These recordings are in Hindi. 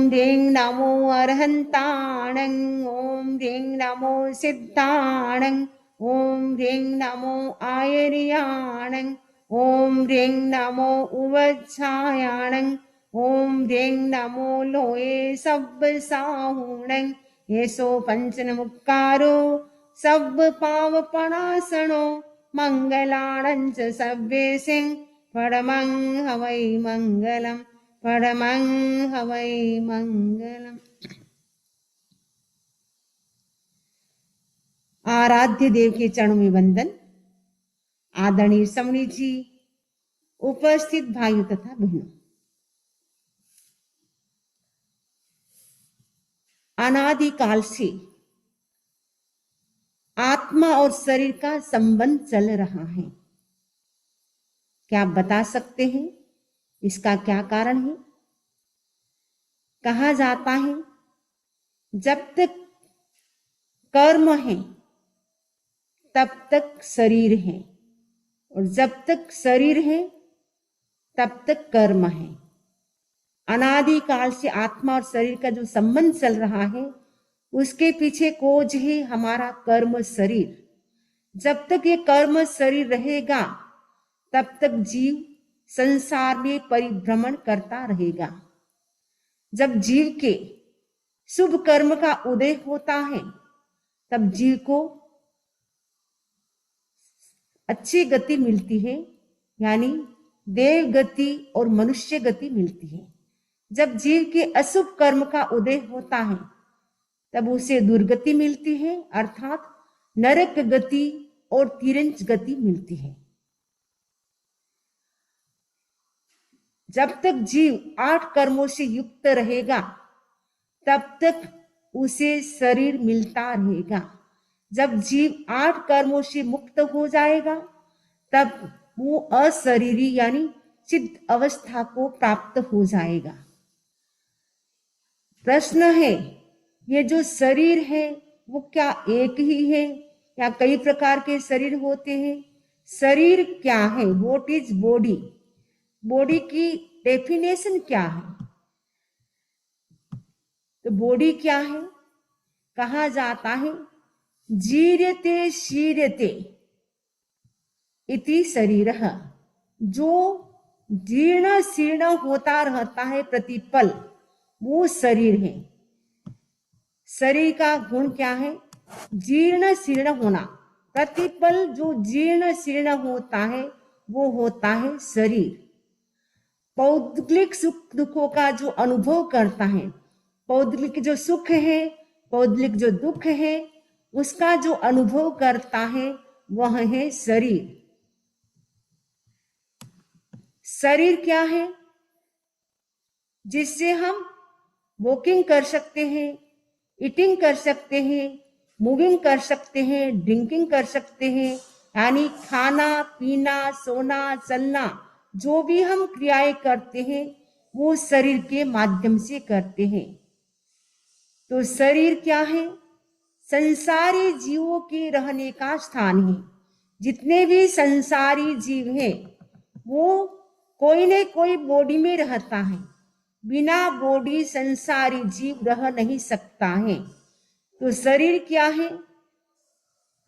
ह्रीं नमो अर्हन्ताणं, ॐ ह्रीं नमो सिद्धाणं, ॐ ह्रीं नमो आयर्याणं, ॐ ह्रीं नमो उवच्छायाणं, ॐ ह्रीं नमो लोये सब साहुणं, येसो पंचनमुक्कारो सब पावपणासनो, मंगलाणं च सव्येसिं परमं हवै मंगलम्, परमं हवै मंगलम्। आराध्य देव के चरणों में वंदन। आदरणीय समणी जी, उपस्थित भाइयों तथा बहनों, अनादिकाल से आत्मा और शरीर का संबंध चल रहा है। क्या आप बता सकते हैं इसका क्या कारण है? कहा जाता है जब तक कर्म है तब तक शरीर है, और जब तक शरीर है तब तक कर्म है। अनादिकाल से आत्मा और शरीर का जो संबंध चल रहा है उसके पीछे खोज है हमारा कर्म शरीर। जब तक ये कर्म शरीर रहेगा तब तक जीव संसार में परिभ्रमण करता रहेगा। जब जीव के शुभ कर्म का उदय होता है तब जीव को अच्छी गति मिलती है, यानी देव गति और मनुष्य गति मिलती है। जब जीव के अशुभ कर्म का उदय होता है तब उसे दुर्गति मिलती है, अर्थात नरक गति और तिरंज गति मिलती है। जब तक जीव 8 कर्मों से युक्त रहेगा तब तक उसे शरीर मिलता रहेगा। जब जीव 8 कर्मों से मुक्त हो जाएगा तब वो अशरीरी यानी चित्त अवस्था को प्राप्त हो जाएगा। प्रश्न है, ये जो शरीर है वो क्या एक ही है या कई प्रकार के शरीर होते हैं? शरीर क्या है? What is body? बॉडी की डेफिनेशन क्या है? तो बॉडी क्या है? कहा जाता है जीर्यते शीर्यते इति शरीरः, जो जीर्ण शीर्ण होता रहता है प्रतिपल, वो शरीर है। शरीर का गुण क्या है? जीर्ण शीर्ण होना। प्रतिपल जो जीर्ण शीर्ण होता है वो होता है शरीर। पौद्गलिक सुख दुखों का जो अनुभव करता है, पौद्गलिक जो सुख है, पौद्गलिक जो दुख है, उसका जो अनुभव करता है वह है शरीर। शरीर क्या है? जिससे हम वॉकिंग कर सकते हैं, ईटिंग कर सकते हैं, मूविंग कर सकते हैं, ड्रिंकिंग कर सकते हैं, यानी खाना पीना सोना चलना जो भी हम क्रियाएं करते हैं वो शरीर के माध्यम से करते हैं। तो शरीर क्या है? संसारी जीवों के रहने का स्थान है। जितने भी संसारी जीव हैं वो कोई न कोई बॉडी में रहता है। बिना बॉडी संसारी जीव रह नहीं सकता है। तो शरीर क्या है?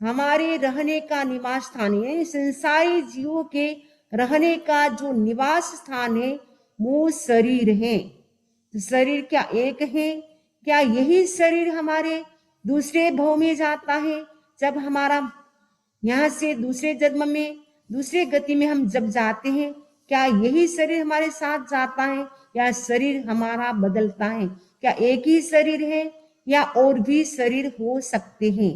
हमारे रहने का निवास स्थान है। संसारी जीवों के रहने का जो निवास स्थान है वो शरीर है। तो शरीर क्या एक है? क्या यही शरीर हमारे दूसरे भव में जाता है? जब हमारा यहाँ से दूसरे जन्म में दूसरे गति में हम जब जाते हैं, क्या यही शरीर हमारे साथ जाता है या शरीर हमारा बदलता है? क्या एक ही शरीर है या और भी शरीर हो सकते हैं?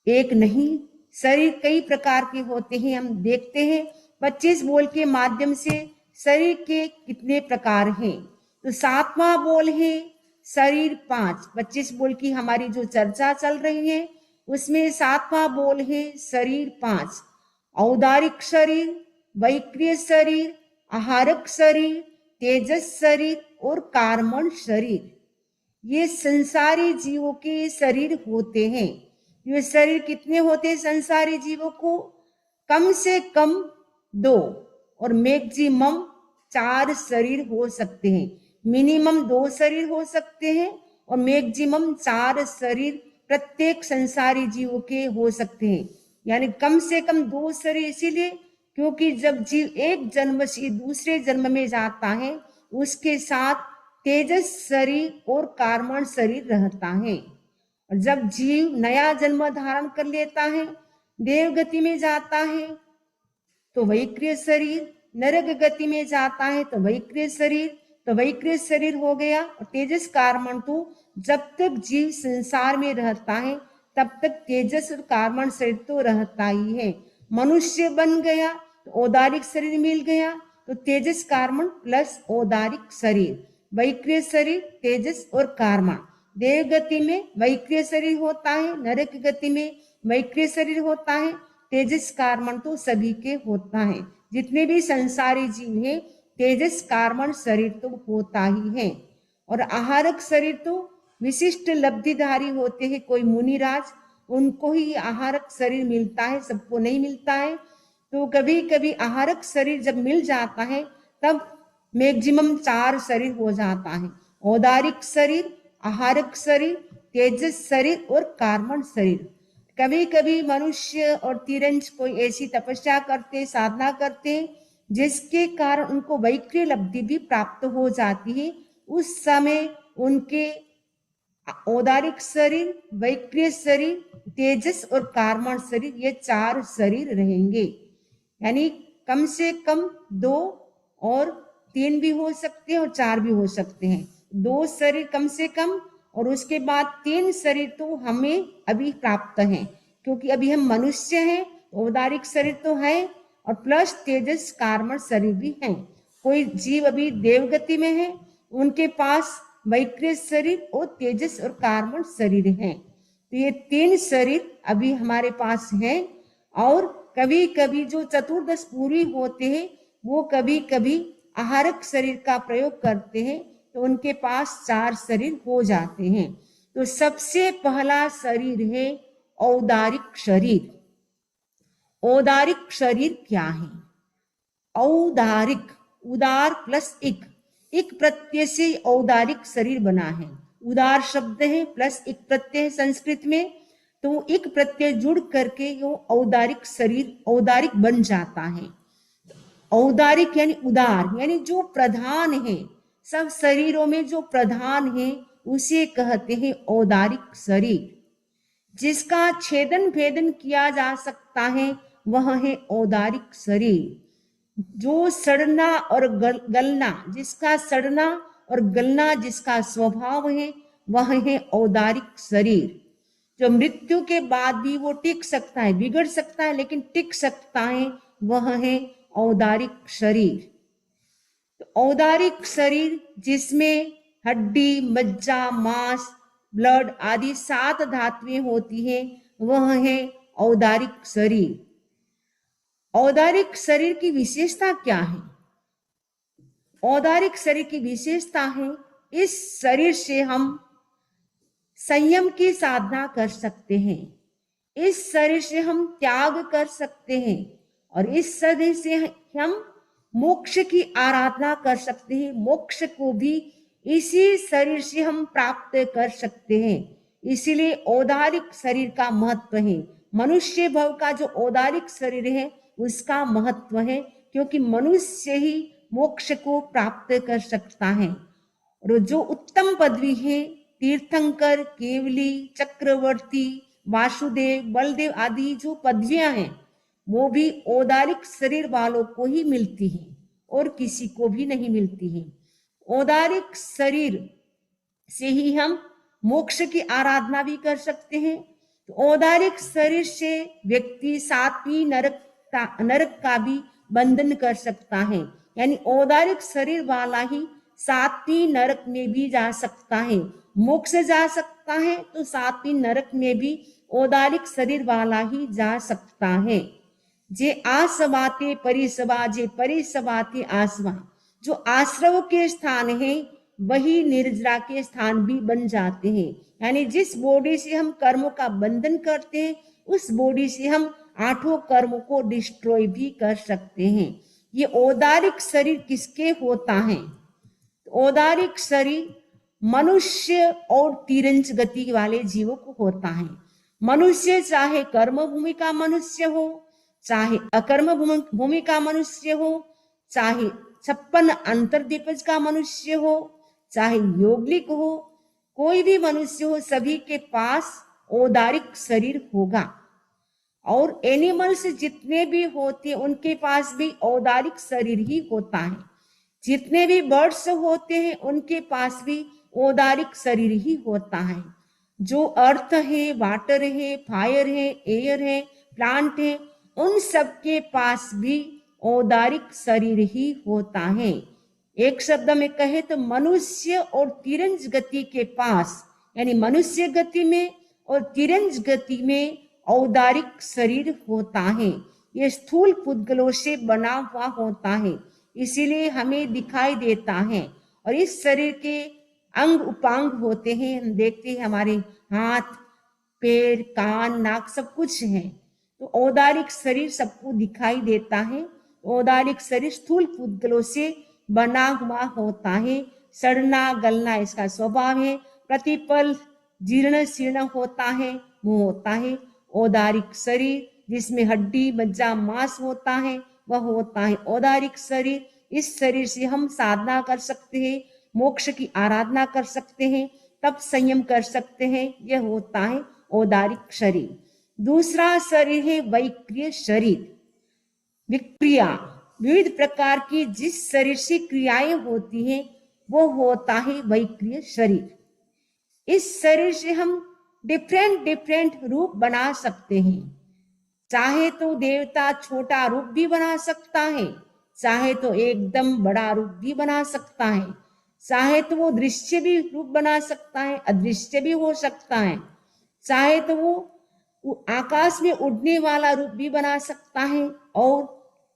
एक नहीं, शरीर कई प्रकार के होते हैं। हम देखते हैं 25 बोल के माध्यम से शरीर के कितने प्रकार हैं। तो 7वां बोल है शरीर 5। 25 बोल की हमारी जो चर्चा चल रही है उसमें 7वां बोल है शरीर 5। औदारिक शरीर, वैक्रिय शरीर, आहारक शरीर, तेजस शरीर और कार्मण शरीर, ये संसारी जीवों के शरीर होते हैं। ये शरीर कितने होते हैं संसारी जीवों को? कम से कम 2 और मैक्सिमम 4 शरीर हो सकते हैं। मिनिमम 2 शरीर हो सकते हैं और मैक्सिमम 4 शरीर प्रत्येक संसारी जीव के हो सकते हैं। यानी कम से कम 2 शरीर इसीलिए क्योंकि जब जीव एक जन्म से दूसरे जन्म में जाता है उसके साथ तेजस शरीर और कार्बन शरीर रहता है। और जब जीव नया जन्म धारण कर लेता है, देवगति में जाता है तो वैक्रिय शरीर, नरक गति में जाता है तो वैक्रिय शरीर, तो वैक्रिय शरीर हो गया। और तेजस कार्बन तो जब तक जीव संसार में रहता है तब तक तेजस और कार्बन शरीर तो रहता ही है। मनुष्य बन गया तो औदारिक शरीर मिल गया, तो तेजस कार्बन प्लस औदारिक शरीर, वैक्रिय शरीर तेजस और कार्बन। देव गति में वैक्रिय शरीर होता है, नरक गति में वैक्रिय शरीर होता है, तेजस कार्बन तो सभी के होता है। जितने भी संसारी जीव हैं तेजस कार्बन शरीर तो होता ही है। और आहारक शरीर तो विशिष्ट लब्धिधारी होते हैं, कोई मुनिराज, उनको ही आहारक शरीर मिलता है, सबको नहीं मिलता है। तो कभी कभी आहारक शरीर जब मिल जाता है तब मैक्सिमम 4 शरीर हो जाता है, औदारिक शरीर, आहारक शरीर, तेजस शरीर और कार्बन शरीर। कभी कभी मनुष्य और तिरंज कोई ऐसी तपस्या करते, साधना करते जिसके कारण उनको वैक्रिय लब्धि भी प्राप्त हो जाती है। उस समय उनके औदारिक शरीर, वैक्रिय शरीर, तेजस और कार्बन शरीर, ये 4 शरीर रहेंगे। यानी कम से कम 2 और 3 भी हो सकते हैं और 4 भी हो सकते हैं। 2 शरीर कम से कम और उसके बाद 3 शरीर तो हमें अभी प्राप्त हैं, क्योंकि अभी हम मनुष्य हैं, औदारिक शरीर तो है और प्लस तेजस कार्बन शरीर भी है। कोई जीव अभी देवगति में है, उनके पास वैक्रिय शरीर और तेजस और कार्बन शरीर है। तो ये 3 शरीर अभी हमारे पास हैं। और कभी कभी जो चतुर्दश पूरी होते हैं वो कभी कभी आहारक शरीर का प्रयोग करते हैं तो उनके पास 4 शरीर हो जाते हैं। तो सबसे पहला शरीर है औदारिक शरीर। औदारिक शरीर क्या है? औदारिक, उदार प्लस एक प्रत्यय से औदारिक शरीर बना है। उदार शब्द है प्लस एक प्रत्यय संस्कृत में, तो एक प्रत्यय जुड़ करके वो औदारिक शरीर औदारिक बन जाता है। औदारिक यानी उदार, यानी जो प्रधान है, सब शरीरों में जो प्रधान है उसे कहते हैं औदारिक शरीर। जिसका छेदन भेदन किया जा सकता है वह है औदारिक शरीर। जो सड़ना और गलना, जिसका सड़ना और गलना जिसका स्वभाव है वह है औदारिक शरीर। जो मृत्यु के बाद भी वो टिक सकता है, बिगड़ सकता है लेकिन टिक सकता है, वह है औदारिक शरीर। तो औदारिक शरीर जिसमें हड्डी, मज्जा, मांस, ब्लड आदि 7 धातुएं होती हैं, वह है औदारिक शरीर। औदारिक शरीर की विशेषता क्या है? औदारिक शरीर की विशेषता है इस शरीर से हम संयम की साधना कर सकते हैं, इस शरीर से हम त्याग कर सकते हैं और इस शरीर से हम मोक्ष की आराधना कर सकते हैं। मोक्ष को भी इसी शरीर से हम प्राप्त कर सकते हैं। इसीलिए औदारिक शरीर का महत्व है। मनुष्य भव का जो औदारिक शरीर है उसका महत्व है, क्योंकि मनुष्य ही मोक्ष को प्राप्त कर सकता है। और जो उत्तम पदवी है, तीर्थंकर, केवली, चक्रवर्ती, वासुदेव, बलदेव आदि जो पदवियां हैं वो भी औदारिक शरीर वालों को ही मिलती हैं और किसी को भी नहीं मिलती हैं। औदारिक शरीर से ही हम मोक्ष की आराधना भी कर सकते हैं। तो औदारिक शरीर से व्यक्ति 7वीं नरक का भी बंधन कर सकता है। यानी औदारिक शरीर वाला ही 7वीं नरक में भी जा सकता है, मोक्ष जा सकता है, तो 7वीं नरक में भी औदारिक शरीर वाला ही जा सकता है। जे आसवाते परिसवा, जे परिसवाते आसवा, जो आश्रव के स्थान है वही निर्जरा के स्थान भी बन जाते हैं। यानी जिस बॉडी से हम कर्मों का बंधन करते हैं उस बॉडी से हम 8 कर्मों को डिस्ट्रॉय भी कर सकते हैं। ये औदारिक शरीर किसके होता है? औदारिक शरीर मनुष्य और तिरंज गति वाले जीवों को होता है। मनुष्य चाहे कर्म भूमि का मनुष्य हो, चाहे अकर्म भूमि का मनुष्य हो, चाहे 56 अंतर्दीपज का मनुष्य हो, चाहे योगलिक हो, कोई भी मनुष्य हो, सभी के पास औदारिक शरीर होगा। और एनिमल्स जितने भी होते हैं उनके पास भी औदारिक शरीर ही होता है। जितने भी बर्ड्स होते हैं उनके पास भी औदारिक शरीर ही होता है। जो अर्थ है, वाटर है, फायर है, एयर है, प्लांट है, उन सब के पास भी औदारिक शरीर ही होता है। एक शब्द में कहे तो मनुष्य और तिरंज गति के पास, यानी मनुष्य गति में और तिरंज गति में औदारिक शरीर होता है। ये स्थूल पुद्गलों से बना हुआ होता है, इसीलिए हमें दिखाई देता है। और इस शरीर के अंग उपांग होते हैं, हम देखते हैं हमारे हाथ, पैर, कान, नाक सब कुछ है। तो औदारिक शरीर सबको दिखाई देता है। औदारिक शरीर स्थूल पुद्गलों से बना हुआ होता है। सड़ना गलना इसका स्वभाव है। प्रतिपल जीर्ण शीर्ण होता है, वो होता है औदारिक शरीर। जिसमें हड्डी मज्जा मांस होता है वह होता है औदारिक शरीर। इस शरीर से हम साधना कर सकते हैं, मोक्ष की आराधना कर सकते हैं, तब संयम कर सकते हैं। यह होता है औदारिक शरीर। दूसरा शरीर है वैक्रिय शरीर। विक्रिया, विविध प्रकार की जिस शरीर से क्रियाएं होती हैं वो होता है वैक्रिय शरीर। इस शरीर से हम डिफरेंट डिफरेंट रूप बना सकते हैं। चाहे तो देवता छोटा रूप भी बना सकता है, चाहे तो एकदम बड़ा रूप भी बना सकता है, चाहे तो वो दृश्य भी रूप बना सकता है, अदृश्य भी हो सकता है, चाहे तो वो आकाश में उड़ने वाला रूप भी बना सकता है और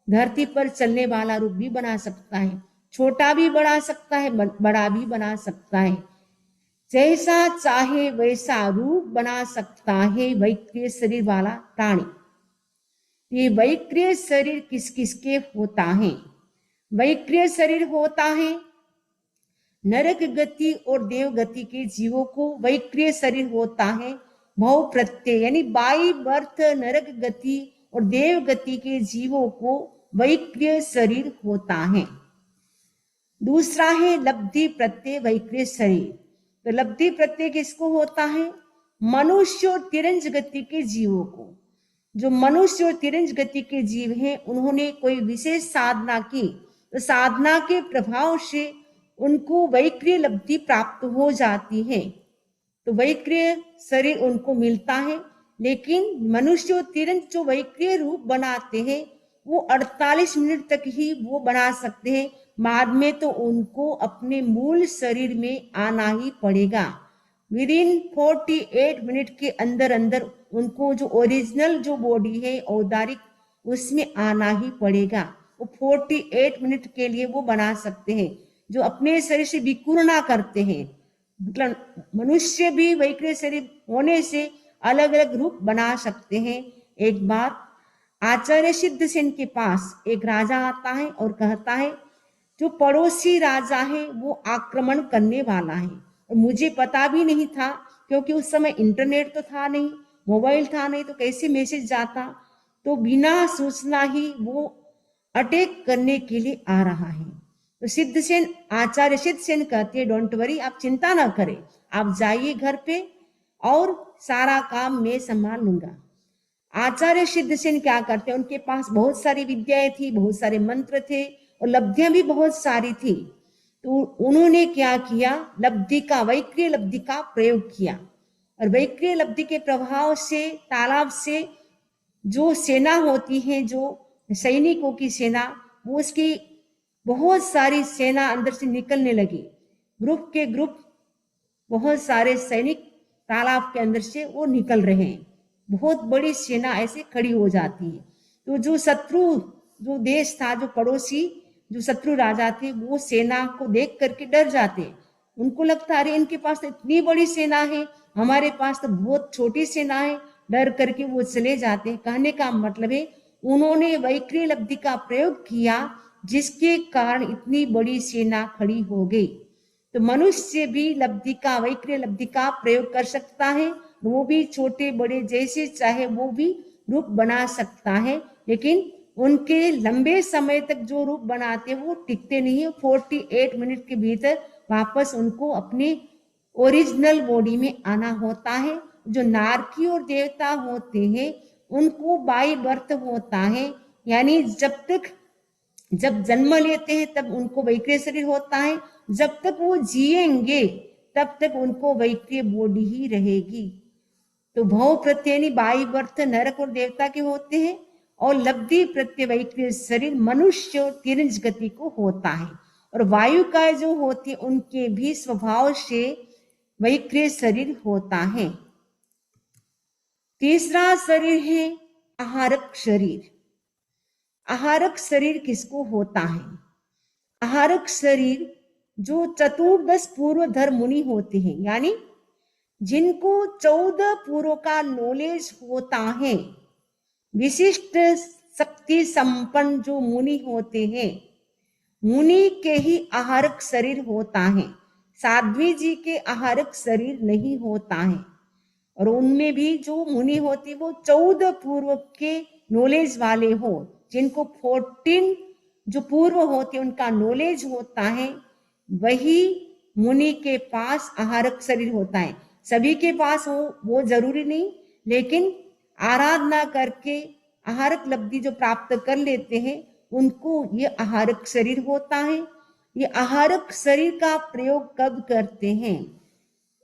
धरती पर चलने वाला रूप भी बना सकता है। छोटा भी बना सकता है, बड़ा भी बना सकता है। जैसा चाहे वैसा रूप बना सकता है वैक्रिय शरीर वाला प्राणी। ये वैक्रिय शरीर किस किस के होता है? वैक्रिय शरीर होता है नरक गति और देव गति के जीवों को वैक्रिय शरीर होता है। भव प्रत्यय यानी बाई बर्थ नरक गति और देव गति के जीवों को वैक्रिय शरीर होता है। दूसरा है लब्धि प्रत्यय वैक्रिय शरीर। तो लब्धि प्रत्यय किसको होता है? मनुष्य और तिरंज गति के जीवों को। जो मनुष्य और तिरंज गति के जीव हैं उन्होंने कोई विशेष साधना की, तो साधना के प्रभाव से उनको वैक्रिय लब्धि प्राप्त हो जाती है, तो वैक्रिय शरीर उनको मिलता है। लेकिन मनुष्य और तिरंज जो वैक्रिय रूप बनाते हैं वो 48 मिनट तक ही वो बना सकते हैं, बाद में तो उनको अपने मूल शरीर में आना ही पड़ेगा। विद इन 48 मिनट के अंदर अंदर उनको जो ओरिजिनल जो बॉडी है औदारिक उसमें आना ही पड़ेगा। वो 48 मिनट के लिए वो बना सकते हैं। जो अपने शरीर से विकुर्णा करते हैं, मतलब मनुष्य भी वैक्रिय शरीर होने से अलग अलग रूप बना सकते हैं। एक बार आचार्य सिद्धसेन के पास एक राजा आता है और कहता है जो पड़ोसी राजा है वो आक्रमण करने वाला है, और मुझे पता भी नहीं था क्योंकि उस समय इंटरनेट तो था नहीं, मोबाइल था नहीं, तो कैसे मैसेज जाता। तो बिना सूचना ही वो अटैक करने के लिए आ रहा है। तो सिद्धसेन, आचार्य सिद्धसेन कहते हैं डोंट वरी, आप चिंता ना करें, आप जाइए घर पे और सारा काम मैं संभाल लूंगा। आचार्य सिद्धसेन क्या करते हैं, उनके पास बहुत सारी विद्याएं थी, बहुत सारे मंत्र थे और लब्धियां भी बहुत सारी थी। तो उन्होंने क्या किया, लब्धि का, वैक्रिय लब्धि का प्रयोग किया। और वैक्रिय लब्धि के प्रभाव से तालाब से जो सेना होती है, जो सैनिकों की सेना, वो उसकी बहुत सारी सेना अंदर से निकलने लगी। ग्रुप के ग्रुप बहुत सारे सैनिक तालाब के अंदर से वो निकल रहे हैं। बहुत बड़ी सेना ऐसे खड़ी हो जाती है। तो जो शत्रु, जो देश था, जो पड़ोसी, जो शत्रु राजा थे, वो सेना को देख करके डर जाते। उनको लगता अरे इनके पास तो इतनी बड़ी सेना है, हमारे पास तो बहुत छोटी सेना है, डर करके वो चले जाते। कहने का मतलब है उन्होंने वैक्रिय लब्धि का प्रयोग किया जिसके कारण इतनी बड़ी सेना खड़ी हो गई। तो मनुष्य भी लब्धि का, वैक्रिय लब्धि का प्रयोग कर सकता है। वो भी छोटे बड़े जैसे चाहे वो भी रूप बना सकता है, लेकिन उनके लंबे समय तक जो रूप बनाते वो टिकते नहीं है। 48 मिनट के भीतर वापस उनको अपने ओरिजिनल बॉडी में आना होता है। जो नारकी और देवता होते हैं उनको बाई बर्थ होता है, यानी जब जन्म लेते हैं तब उनको वैक्रिय शरीर होता है, जब तक वो जिएंगे तब तक उनको वैक्रिय बॉडी ही रहेगी। तो भव प्रत्यय बाई बर्थ नरक और देवता के होते हैं, और लब्धि प्रत्यय वैक्रिय शरीर मनुष्य और तिरंज गति को होता है। और वायु का जो होती है उनके भी स्वभाव से वैक्रिय शरीर होता है। तीसरा शरीर है आहारक शरीर। आहारक शरीर किसको होता है? आहारक शरीर जो चतुर्दश पूर्वधर मुनि होते हैं, यानी जिनको 14 पूर्व का नॉलेज होता है, विशिष्ट शक्ति संपन्न जो मुनि होते हैं, मुनि के ही आहारक शरीर होता है। साध्वी जी के आहारक शरीर नहीं होता है। और उनमें भी जो मुनि होती वो 14 पूर्व के नॉलेज वाले हो, जिनको 14 जो पूर्व होते उनका नॉलेज होता है, वही मुनि के पास आहारक शरीर होता है। सभी के पास हो वो जरूरी नहीं, लेकिन आराधना करके आहारक लब्धि जो प्राप्त कर लेते हैं उनको ये आहारक शरीर होता है। ये आहारक शरीर का प्रयोग कब करते हैं?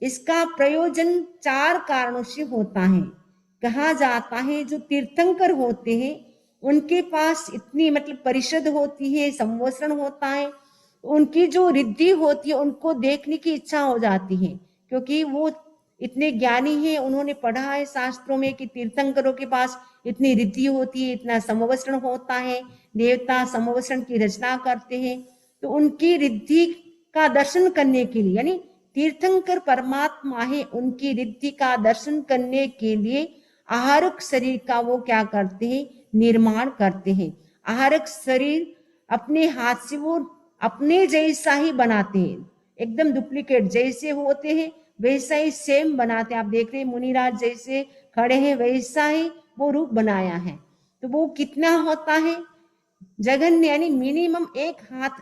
इसका प्रयोजन 4 कारणों से होता है। कहा जाता है जो तीर्थंकर होते हैं उनके पास इतनी मतलब परिषद होती है, संवत्सरण होता है, उनकी जो रिद्धि होती है उनको देखने की इच्छा हो जाती है, क्योंकि वो इतने ज्ञानी हैं, उन्होंने पढ़ा है शास्त्रों में कि तीर्थंकरों के पास इतनी रिद्धि होती है, इतना संवत्सरण होता है, देवता संवत्सरण की रचना करते हैं। तो उनकी रिद्धि का दर्शन करने के लिए, यानी तीर्थंकर परमात्मा है, उनकी रिद्धि का दर्शन करने के लिए आहारक शरीर का वो क्या करते हैं? निर्माण करते हैं। आहारक शरीर अपने हाथ से वो अपने जैसा ही बनाते हैं, एकदम डुप्लीकेट जैसे होते हैं वैसा ही सेम बनाते हैं। आप देख रहे हैं मुनिराज जैसे खड़े हैं वैसा ही वो रूप बनाया है। तो वो कितना होता है? जघन्य, यानी मिनिमम 1 हाथ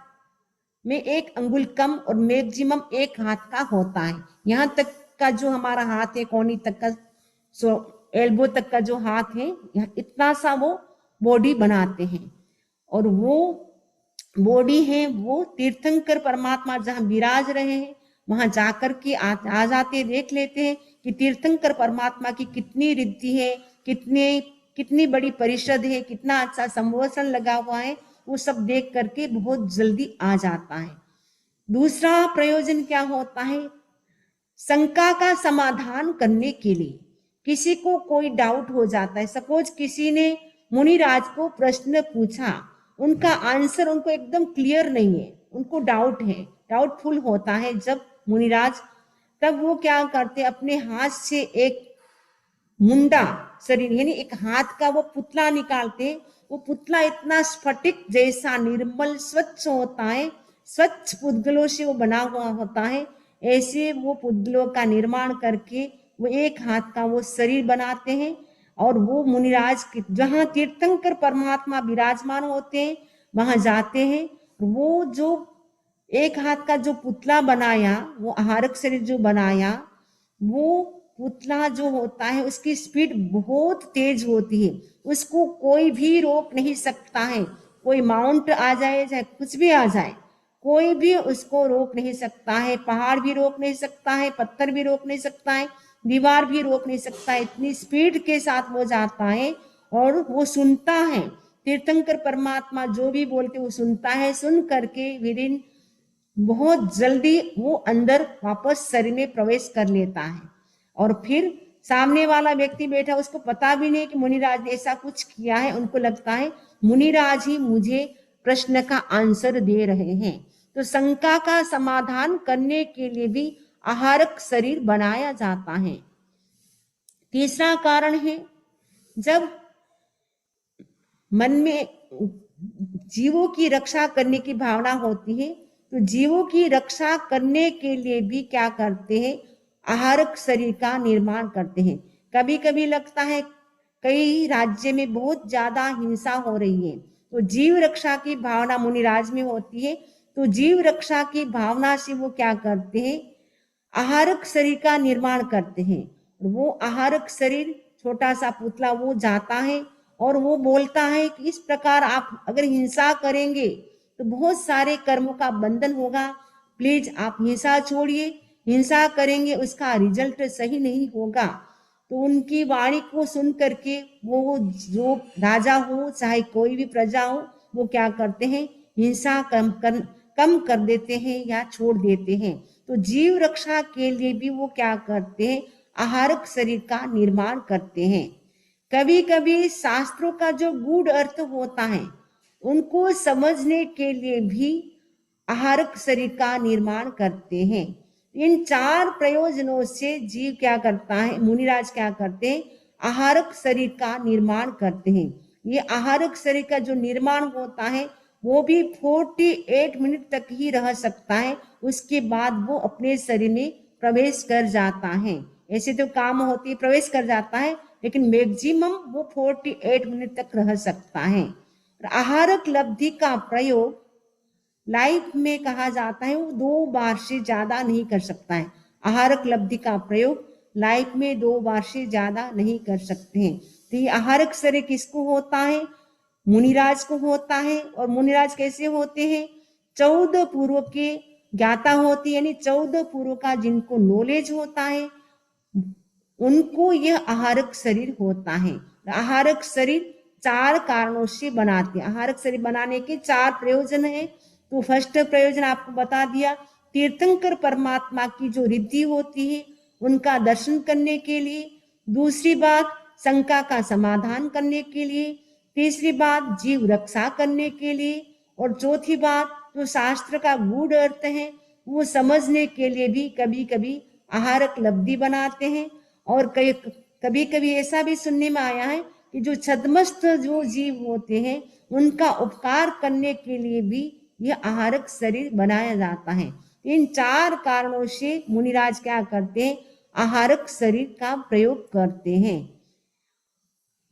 में 1 अंगुल कम और मैक्सिमम 1 हाथ का होता है। यहाँ तक का जो हमारा हाथ है, कोनी तक का, एल्बो तक का जो हाथ है, इतना सा वो बॉडी बनाते हैं। और वो बॉडी है वो तीर्थंकर परमात्मा जहां विराज रहे हैं वहां जाकर के आ जाते, देख लेते हैं कि तीर्थंकर परमात्मा की कितनी रिद्धि है, कितनी बड़ी परिषद है, कितना अच्छा संवत्सरण लगा हुआ है, वो सब देख करके बहुत जल्दी आ जाता है। दूसरा प्रयोजन क्या होता है? शंका का समाधान करने के लिए। किसी को कोई डाउट हो जाता है, सपोज किसी ने मुनिराज को प्रश्न पूछा, उनका आंसर उनको एकदम क्लियर नहीं है, उनको डाउट है, डाउटफुल होता है जब मुनिराज, तब वो क्या करते? अपने हाथ से एक मुंडा शरीर, यानी एक हाथ का वो पुतला निकालते। वो पुतला इतना स्फटिक जैसा निर्मल स्वच्छ होता है, स्वच्छ पुद्गलों से वो बना हुआ होता है। ऐसे वो पुद्गलों का निर्माण करके वो 1 हाथ का वो शरीर बनाते हैं। और वो मुनिराज के जहां तीर्थंकर परमात्मा विराजमान होते हैं वहां जाते हैं। वो जो 1 हाथ का जो पुतला बनाया, वो आहारक शरीर जो बनाया, वो पुतला जो होता है उसकी स्पीड बहुत तेज होती है, उसको कोई भी रोक नहीं सकता है। कोई माउंट आ जाए, चाहे कुछ भी आ जाए, कोई भी उसको रोक नहीं सकता है। पहाड़ भी रोक नहीं सकता है, पत्थर भी रोक नहीं सकता है, दीवार भी रोक नहीं सकता है। इतनी स्पीड के साथ वो जाता है और वो सुनता है। तीर्थंकर परमात्मा जो भी बोलते वो सुनता है, सुन करके विदिन बहुत जल्दी वो अंदर वापस शरीर में प्रवेश कर लेता है। और फिर सामने वाला व्यक्ति बैठा, उसको पता भी नहीं कि मुनिराज ने ऐसा कुछ किया है, उनको लगता है मुनिराज ही मुझे प्रश्न का आंसर दे रहे हैं। तो शंका का समाधान करने के लिए भी आहारक शरीर बनाया जाता है। तीसरा कारण है, जब मन में जीवों की रक्षा करने की भावना होती है तो जीवों की रक्षा करने के लिए भी क्या करते हैं, आहारक शरीर का निर्माण करते हैं। कभी कभी लगता है कई राज्य में बहुत ज्यादा हिंसा हो रही है, तो जीव रक्षा की भावना मुनिराज में होती है। तो जीव रक्षा की भावना से वो क्या करते हैं, आहारक शरीर का निर्माण करते हैं। वो आहारक शरीर, छोटा सा पुतला, वो जाता है और वो बोलता है कि इस प्रकार आप अगर हिंसा करेंगे तो बहुत सारे कर्मों का बंधन होगा, प्लीज आप हिंसा छोड़िए, हिंसा करेंगे उसका रिजल्ट सही नहीं होगा। तो उनकी वाणी को सुन करके वो जो राजा हो चाहे कोई भी प्रजा हो, वो क्या करते हैं, हिंसा कम कर देते हैं या छोड़ देते हैं। तो जीव रक्षा के लिए भी वो क्या करते हैं, आहारक शरीर का निर्माण करते हैं। कभी कभी शास्त्रों का जो गूढ़ अर्थ होता है उनको समझने के लिए भी आहारक शरीर का निर्माण करते हैं। इन 4 प्रयोजनों से जीव क्या करता है, मुनिराज क्या करते हैं, आहारक शरीर का निर्माण करते हैं। ये आहारक शरीर का जो निर्माण होता है वो भी 48 मिनट तक ही रह सकता है, उसके बाद वो अपने शरीर में प्रवेश कर जाता है। ऐसे तो काम होती है, प्रवेश कर जाता है, लेकिन मैक्सिमम वो 48 मिनट तक रह सकता है। आहारक लब्धि का प्रयोग लाइफ में कहा जाता है वो 2 बार से ज्यादा नहीं कर सकता है। आहारक लब्धि का प्रयोग लाइफ में 2 बार से ज्यादा नहीं कर सकते हैं। तो ये आहारक शरीर किसको होता है, मुनिराज को होता है। और मुनिराज कैसे होते हैं, 14 पूर्व के ज्ञाता होती है, यानी 14 पूर्व का जिनको नॉलेज होता है उनको यह आहारक शरीर होता है। आहारक शरीर 4 कारणों से बनाते हैं। आहारक शरीर बनाने के 4 प्रयोजन है। तो फर्स्ट प्रयोजन आपको बता दिया, तीर्थंकर परमात्मा की जो रिद्धि होती है उनका दर्शन करने के लिए। दूसरी बात, शंका का समाधान करने के लिए। तीसरी बात, जीव रक्षा करने के लिए। और चौथी बात, जो शास्त्र का गूढ़ अर्थ है वो समझने के लिए भी कभी कभी आहारक लब्धि बनाते हैं। और कभी कभी ऐसा भी सुनने में आया है कि जो छद्मस्थ जो जीव होते हैं उनका उपकार करने के लिए भी यह आहारक शरीर बनाया जाता है। इन 4 कारणों से मुनिराज क्या करते हैं, आहारक शरीर का प्रयोग करते हैं।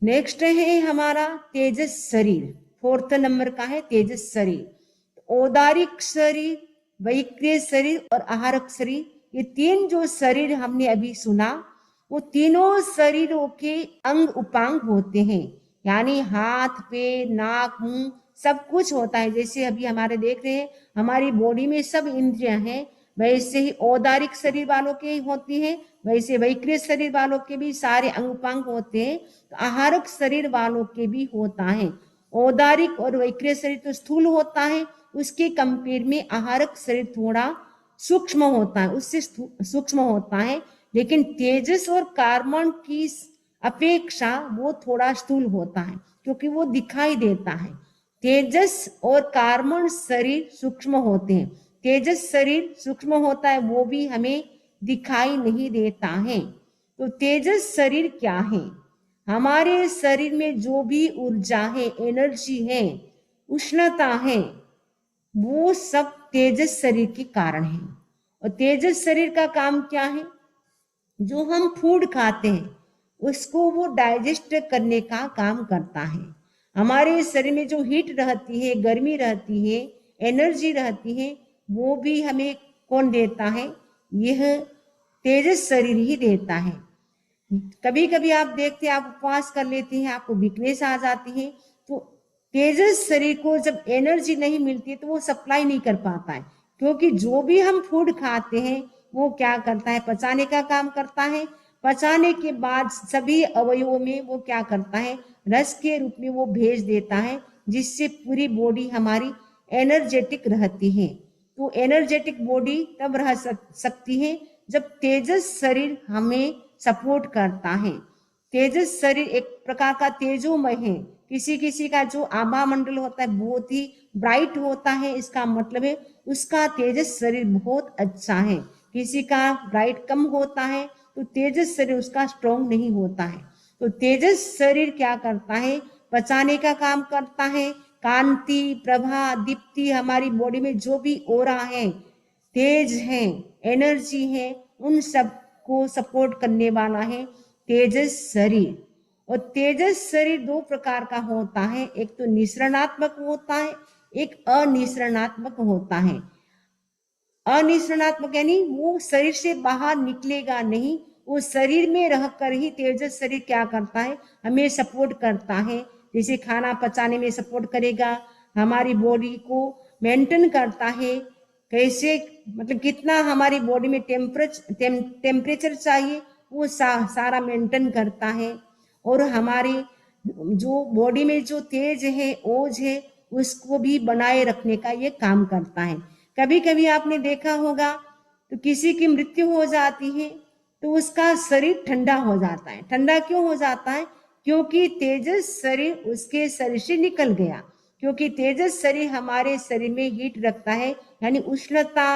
नेक्स्ट है हमारा तेजस शरीर, 4th नंबर का है तेजस शरीर। औदारिक शरीर, वैक्रिय शरीर और आहारक शरीर, ये 3 जो शरीर हमने अभी सुना वो तीनों शरीरों के अंग उपांग होते हैं, यानी हाथ पैर नाक मुंह सब कुछ होता है। जैसे अभी हमारे देख रहे हैं हमारी बॉडी में सब इंद्रियां हैं, वैसे ही औदारिक शरीर वालों के होती है, वैसे वैक्रिय शरीर वालों के भी सारे अंग उपांग होते हैं। तो आहारक शरीर वालों के भी होता है। औदारिक और वैक्रिय शरीर तो स्थूल होता है, उसके कंपेयर में आहारक शरीर थोड़ा सूक्ष्म होता है, उससे सूक्ष्म होता है। लेकिन तेजस और कार्बन की अपेक्षा वो थोड़ा स्थूल होता है क्योंकि वो दिखाई देता है। तेजस और कार्बन शरीर सूक्ष्म होते हैं, तेजस शरीर सूक्ष्म होता है, वो भी हमें दिखाई नहीं देता है। तो तेजस शरीर क्या है, हमारे शरीर में जो भी ऊर्जा है, एनर्जी है, उष्णता है, वो सब तेजस शरीर के कारण है। और तेजस शरीर का काम क्या है, जो हम फूड खाते हैं उसको वो डाइजेस्ट करने का काम करता है। हमारे शरीर में जो हीट रहती है, गर्मी रहती है, एनर्जी रहती है, वो भी हमें कौन देता है, यह तेजस शरीर ही देता है। कभी कभी आप देखते हैं आप उपवास कर लेते हैं, आपको वीकनेस आ जाती है, तो तेजस शरीर को जब एनर्जी नहीं मिलती है तो वो सप्लाई नहीं कर पाता है, क्योंकि जो भी हम फूड खाते हैं वो क्या करता है, पचाने का काम करता है। पचाने के बाद सभी अवयवों में वो क्या करता है, रस के रूप में वो भेज देता है, जिससे पूरी बॉडी हमारी एनर्जेटिक रहती है। तो एनर्जेटिक बॉडी तब रह सकती है जब तेजस शरीर हमें सपोर्ट करता है। तेजस शरीर एक प्रकार का तेजोमय है। किसी किसी का जो आभा मंडल होता है बहुत ही ब्राइट होता है, इसका मतलब है उसका तेजस शरीर बहुत अच्छा है। किसी का ब्राइट कम होता है तो तेजस शरीर उसका स्ट्रॉन्ग नहीं होता है। तो तेजस शरीर क्या करता है, पचाने का काम करता है, कांति, प्रभा, दीप्ति, हमारी बॉडी में जो भी ओरा है, तेज है, एनर्जी है, उन सब को सपोर्ट करने वाला है तेजस शरीर। और तेजस शरीर दो प्रकार का होता है, एक तो निसरणात्मक होता है, एक अनिसरणात्मक होता है। अनिसरणात्मक यानी वो शरीर से बाहर निकलेगा नहीं, वो शरीर में रहकर ही तेजस शरीर क्या करता है, हमें सपोर्ट करता है। जैसे खाना पचाने में सपोर्ट करेगा, हमारी बॉडी को मेंटेन करता है, कैसे मतलब कितना हमारी बॉडी में टेम्परेचर चाहिए वो सारा मेंटेन करता है। और हमारे जो बॉडी में जो तेज है, ओज है, उसको भी बनाए रखने का ये काम करता है। कभी कभी आपने देखा होगा तो किसी की मृत्यु हो जाती है तो उसका शरीर ठंडा हो जाता है। ठंडा क्यों हो जाता है? क्योंकि तेजस शरीर उसके शरीर से निकल गया। क्योंकि तेजस शरीर हमारे शरीर में हीट रखता है, यानी उष्णता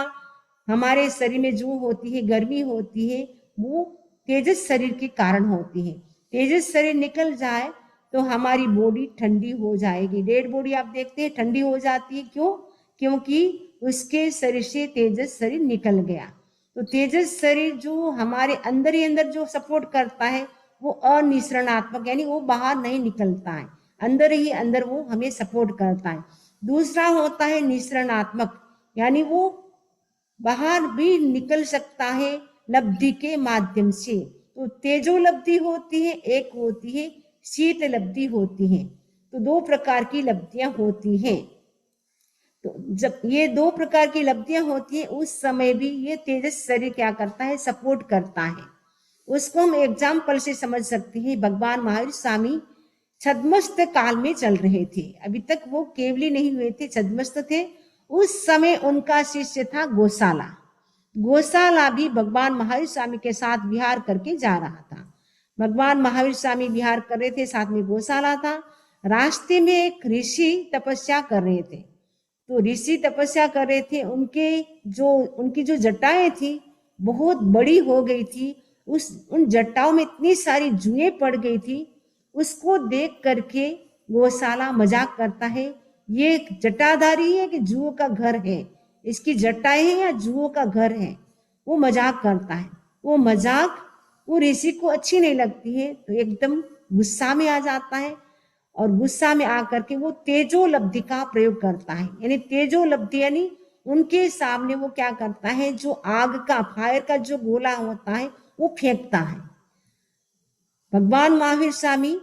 हमारे शरीर में जो होती है, गर्मी होती है, वो तेजस शरीर के कारण होती है। तेजस शरीर निकल जाए तो हमारी बॉडी ठंडी हो जाएगी। डेड बॉडी आप देखते हैं ठंडी हो जाती है, क्यों? क्योंकि उसके शरीर से तेजस शरीर निकल गया। तो तेजस शरीर जो हमारे अंदर ही अंदर जो सपोर्ट करता है वो अनिसरणात्मक, यानी वो बाहर नहीं निकलता है, अंदर ही अंदर वो हमें सपोर्ट करता है। दूसरा होता है निसरणात्मक, यानी वो बाहर भी निकल सकता है लब्धि के माध्यम से। तो तेजो लब्धि होती है, एक होती है शीत लब्धि होती है। तो दो प्रकार की लब्धियां होती हैं। तो जब ये दो प्रकार की लब्धियां होती है उस समय भी ये तेजस शरीर क्या करता है, सपोर्ट करता है। उसको हम एग्जाम्पल से समझ सकते हैं। भगवान महावीर स्वामी छद्मस्त काल में चल रहे थे, अभी तक वो केवली नहीं हुए थे, छद्मस्त थे। उस समय उनका शिष्य था गोशाला। गोशाला भी भगवान महावीर स्वामी के साथ विहार करके जा रहा था। भगवान महावीर स्वामी विहार कर रहे थे, साथ में गोशाला था। रास्ते में एक ऋषि तपस्या कर रहे थे। तो ऋषि तपस्या कर रहे थे, उनकी जो जटाएं थी बहुत बड़ी हो गई थी। उन जटाओं में इतनी सारी जुएं पड़ गई थी। उसको देख करके गौशाला मजाक करता है, ये जटाधारी है कि जुओं का घर है, इसकी जटाएं हैं या जुओं का घर है। वो मजाक करता है। वो मजाक वो ऋषि को अच्छी नहीं लगती है, तो एकदम गुस्सा में आ जाता है। और गुस्सा में आकर के वो तेजोलब्धि का प्रयोग करता है। यानी तेजोलब्धि यानी उनके सामने वो क्या करता है, जो आग का फायर का जो गोला होता है वो फेंकता है। भगवान महावीर स्वामी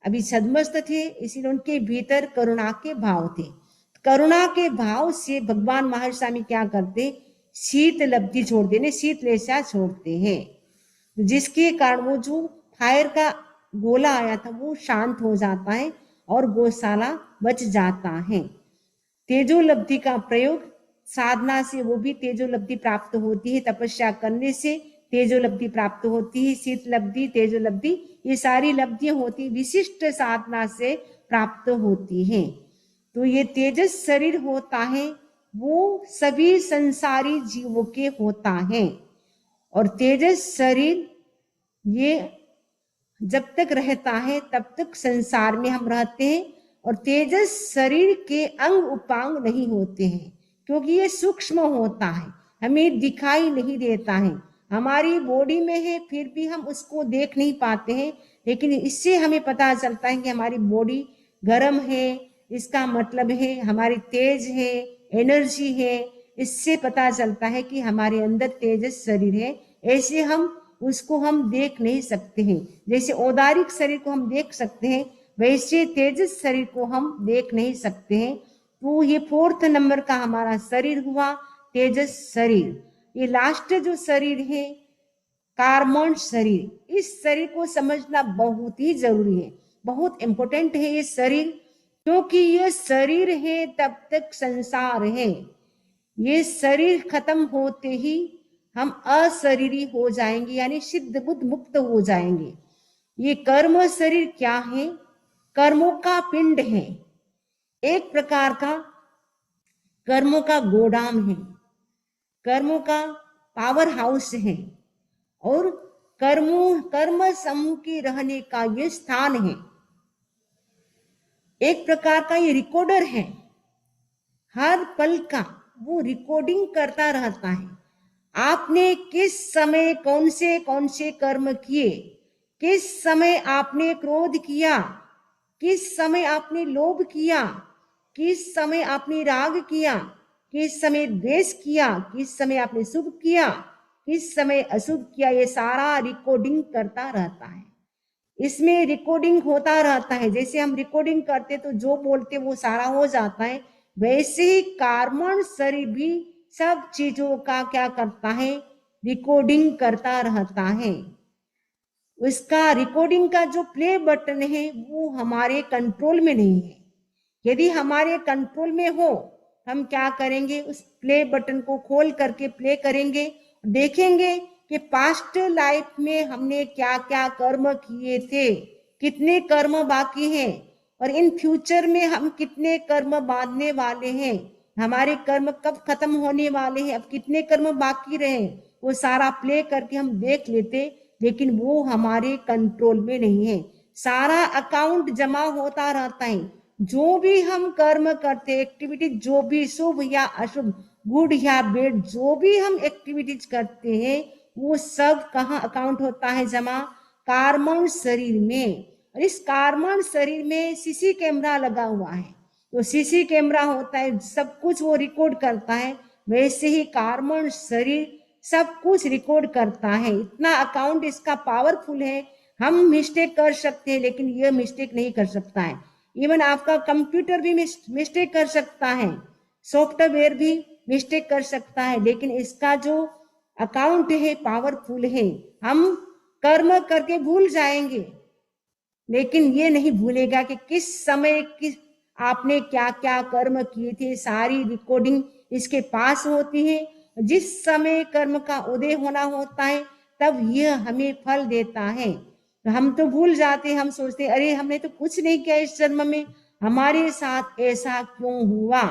अभी छद्मस्त थे, इसीलिए उनके भीतर करुणा के भाव थे। करुणा के भाव से भगवान महावीर स्वामी क्या करते, शीत लब्धि छोड़ देने, शीत लेशा छोड़ते हैं, जिसके कारण वो जो फायर का गोला आया था वो शांत हो जाता है और गौशाला बच जाता है। तेजोलब्धि का प्रयोग साधना से वो भी तेजोलब्धि प्राप्त होती है। तपस्या करने से तेजोलब्धि प्राप्त होती है। शीत लब्धि, तेजोलब्धि, ये सारी लब्धियां होती विशिष्ट साधना से प्राप्त होती हैं। तो ये तेजस शरीर होता है वो सभी संसारी जीवों के होता है। और तेजस शरीर ये जब तक रहता है तब तक संसार में हम रहते हैं। और तेजस शरीर के अंग उपांग नहीं होते हैं, क्योंकि ये सूक्ष्म होता है, हमें दिखाई नहीं देता है। हमारी बॉडी में है फिर भी हम उसको देख नहीं पाते हैं, लेकिन इससे हमें पता चलता है कि हमारी बॉडी गर्म है, इसका मतलब है हमारी तेज है, एनर्जी है। इससे पता चलता है कि हमारे अंदर तेजस शरीर है। ऐसे हम उसको हम देख नहीं सकते हैं। जैसे औदारिक शरीर को हम देख सकते हैं, वैसे तेजस शरीर को हम देख नहीं सकते हैं। तो ये 4th नंबर का हमारा शरीर हुआ तेजस शरीर। ये लास्ट जो शरीर है कार्मण शरीर, इस शरीर को समझना बहुत ही जरूरी है, बहुत इंपॉर्टेंट है ये शरीर। क्योंकि ये शरीर है तब तक संसार है। ये शरीर खत्म होते ही हम अशरीरी हो जाएंगे, यानी सिद्ध बुद्ध मुक्त हो जाएंगे। ये कर्म शरीर क्या है? कर्मों का पिंड है, एक प्रकार का कर्मों का गोदाम है, कर्मों का पावर हाउस है, और कर्म समूह के रहने का ये स्थान है। एक प्रकार का ये रिकॉर्डर है, हर पल का वो रिकॉर्डिंग करता रहता है। आपने किस समय कौन से कर्म किए, किस समय आपने क्रोध किया, किस समय आपने लोभ किया, किस समय आपने राग किया, किस समय द्वेष किया, किस समय आपने शुभ किया, किस समय अशुभ किया, ये सारा रिकॉर्डिंग करता रहता है। इसमें रिकॉर्डिंग होता रहता है। जैसे हम रिकॉर्डिंग करते तो जो बोलते वो सारा हो जाता है, वैसे ही कार्बन शरीर भी सब चीजों का क्या करता है, रिकॉर्डिंग करता रहता है। उसका रिकॉर्डिंग का जो प्ले बटन है वो हमारे कंट्रोल में नहीं है। यदि हमारे कंट्रोल में हो, हम क्या करेंगे, उस प्ले बटन को खोल करके प्ले करेंगे, देखेंगे कि पास्ट लाइफ में हमने क्या क्या कर्म किए थे, कितने कर्म बाकी हैं, और इन फ्यूचर में हम कितने कर्म बांधने वाले हैं, हमारे कर्म कब खत्म होने वाले हैं, अब कितने कर्म बाकी रहे, वो सारा प्ले करके हम देख लेते। लेकिन वो हमारे कंट्रोल में नहीं है। सारा अकाउंट जमा होता रहता है। जो भी हम कर्म करते, एक्टिविटी, जो भी शुभ या अशुभ, गुड या बैड, जो भी हम एक्टिविटीज करते हैं, वो सब कहाँ अकाउंट होता है जमा, कार्बन शरीर में। और इस कार्बन शरीर में सीसी कैमरा लगा हुआ है। तो सीसी कैमरा होता है, सब कुछ वो रिकॉर्ड करता है। वैसे ही कार्बन शरीर सब कुछ रिकॉर्ड करता है। इतना अकाउंट इसका पावरफुल है। हम मिस्टेक कर सकते हैं, लेकिन ये मिस्टेक नहीं कर सकता है। इवन आपका कंप्यूटर भी मिस्टेक कर सकता है, सॉफ्टवेयर भी मिस्टेक कर सकता है, लेकिन इसका जो अकाउंट है पावरफुल है। हम कर्म करके भूल जाएंगे, लेकिन ये नहीं भूलेगा कि किस समय किस आपने क्या क्या कर्म किए थे। सारी रिकॉर्डिंग इसके पास होती है। जिस समय कर्म का उदय होना होता है, तब यह हमें फल देता है। हम तो भूल जाते, हम सोचते अरे हमने तो कुछ नहीं किया इस जन्म में, हमारे साथ ऐसा क्यों हुआ।